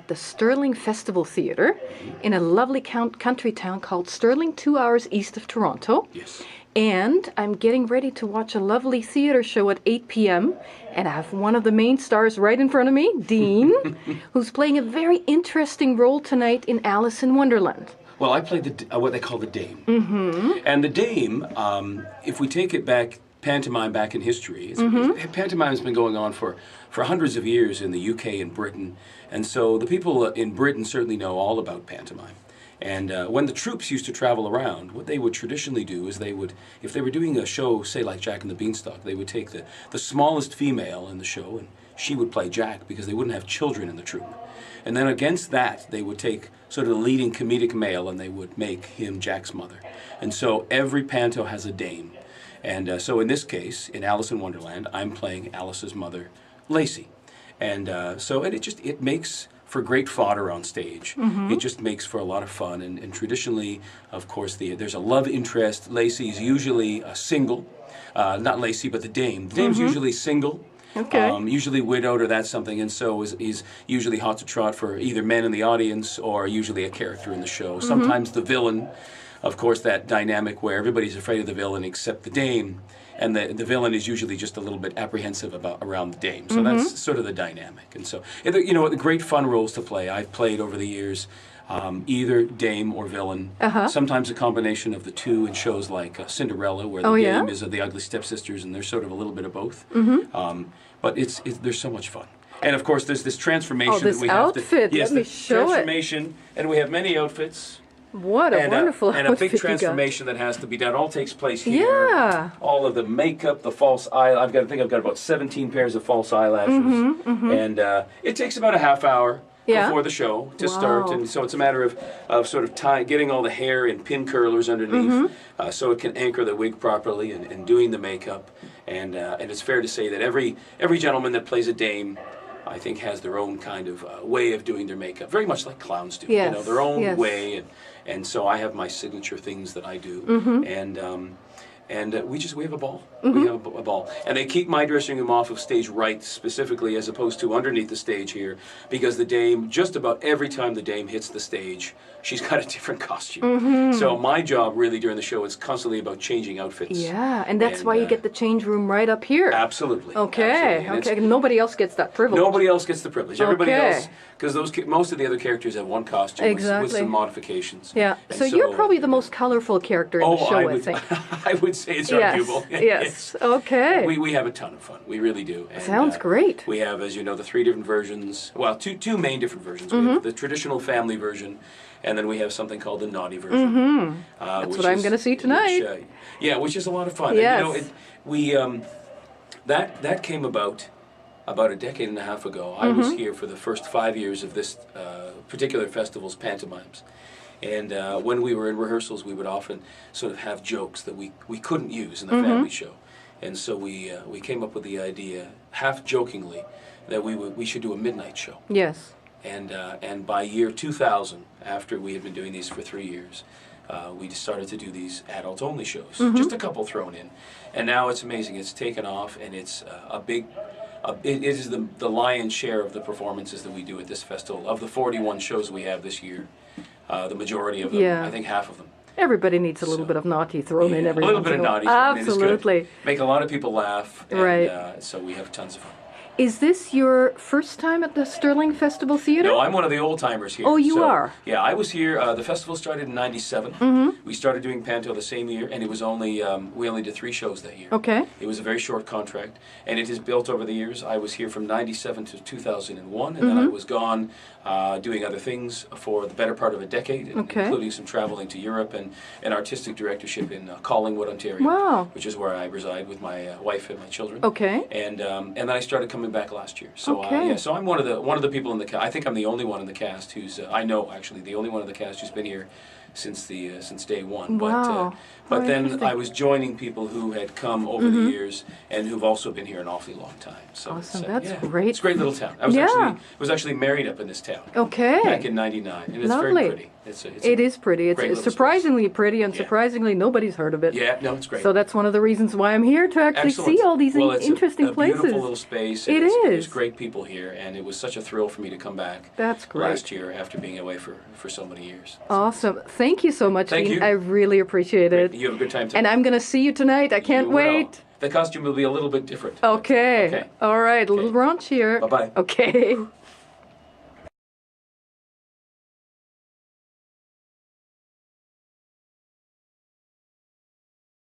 the Stirling Festival Theatre in a lovely country town called Stirling, 2 hours east of Toronto. Yes. And I'm getting ready to watch a lovely theatre show at 8 p.m. And I have one of the main stars right in front of me, Dean, who's playing a very interesting role tonight in Alice in Wonderland. Well, I played what they call the Dame. Mm-hmm. And the Dame, if we take it back, pantomime back in history, pantomime has been going on for hundreds of years in the UK and Britain. And so the people in Britain certainly know all about pantomime. And when the troops used to travel around, what they would traditionally do is they would, if they were doing a show, say like Jack and the Beanstalk, they would take the smallest female in the show, and she would play Jack because they wouldn't have children in the troupe. And then against that, they would take sort of the leading comedic male and they would make him Jack's mother. And so every panto has a dame. And so in this case, in Alice in Wonderland, I'm playing Alice's mother, Lacey. And it makes for great fodder on stage. Mm-hmm. It just makes for a lot of fun. And traditionally, of course, there's a love interest. Lacey's usually single. Not Lacey, but the dame. The dame's usually single. Okay. Usually widowed or that's something, and so is usually hot to trot for either men in the audience or usually a character in the show. Sometimes the villain, of course, that dynamic where everybody's afraid of the villain except the dame, and the villain is usually just a little bit apprehensive around the dame. So that's sort of the dynamic. And so, great fun roles to play. I've played over the years either dame or villain. Sometimes a combination of the two in shows like Cinderella, where the dame is the ugly stepsisters, and they're sort of a little bit of both. But they're so much fun. And of course, there's this transformation that we have to. Yes, let me show transformation, and we have many outfits. What a wonderful outfit. And a big transformation that has to be done. All takes place here. Yeah. All of the makeup, the false eye. I've got about 17 pairs of false eyelashes. And it takes about a half hour before the show to start. And so it's a matter of sort of getting all the hair in pin curlers underneath so it can anchor the wig properly and doing the makeup. And it's fair to say that every gentleman that plays a dame, I think, has their own kind of way of doing their makeup, very much like clowns do. Yes. Their own way, and so I have my signature things that I do, and we have a ball. We have a ball, and they keep my dressing room off of stage right specifically, as opposed to underneath the stage here, because the dame, just about every time the dame hits the stage, she's got a different costume. So my job really during the show is constantly about changing outfits. Yeah, and that's why you get the change room right up here. Absolutely. Okay. Absolutely. Okay. Nobody else gets that privilege. Nobody else gets the privilege. Everybody else, because most of the other characters have one costume with some modifications. Yeah. So you're probably the most colorful character in the show, I think. I would say it's arguable. Yes. Okay. We have a ton of fun. We really do. And, sounds great. We have, as you know, the 3 different versions. Well, two main different versions. We have the traditional family version, and then we have something called the naughty version. That's what I'm going to see tonight. Which is a lot of fun. Yes. And, that came about a decade and a half ago. I was here for the first 5 years of this particular festival's pantomimes. And when we were in rehearsals, we would often sort of have jokes that we couldn't use in the family show. And so we came up with the idea, half jokingly, that we should do a midnight show. Yes. And by year 2000, after we had been doing these for 3 years, we started to do these adult-only shows, just a couple thrown in. And now it's amazing. It's taken off, and it's it is the lion's share of the performances that we do at this festival. Of the 41 shows we have this year, the majority of them, I think half of them. Everybody needs a little bit of naughty thrown in every once in a while. A little bit of naughty thrown in. Absolutely. Make a lot of people laugh. And, right. So we have tons of fun. Is this your first time at the Stirling Festival Theatre? No, I'm one of the old-timers here. Oh, you are? Yeah, I was here. The festival started in '97. We started doing panto the same year, and it was only, we only did 3 shows that year. Okay. It was a very short contract, and it has built over the years. I was here from '97 to 2001, and then I was gone doing other things for the better part of a decade, including some traveling to Europe and an artistic directorship in Collingwood, Ontario, which is where I reside with my wife and my children. Okay. And then I started coming back last year. So so I'm one of the people in the cast. I think I'm the only one in the cast who's the only one in the cast who's been here since day one. Wow. But then interesting. I was joining people who had come over the years and who've also been here an awfully long time. So Awesome. it's, That's yeah, great. It's a great little town. Yeah. I was actually married up in this town Okay. back in '99, and it's Lovely. very pretty. It is pretty. great It's little surprisingly pretty, and Yeah. surprisingly nobody's heard of it. Yeah, no, it's great. So that's one of the reasons why I'm here, to actually Excellent. see all these Well, it's interesting a places. beautiful little space. And It There's is. great people here, and it was such a thrill for me to come back That's great. last year after being away for so many years. Awesome. Thank you so much, Thank Dean. you. I really appreciate it. You have a good time too. And I'm going to see you tonight. I can't You will. wait. The costume will be a little bit different. Okay. Okay. All right. A little Okay. raunchier. Bye-bye. Okay.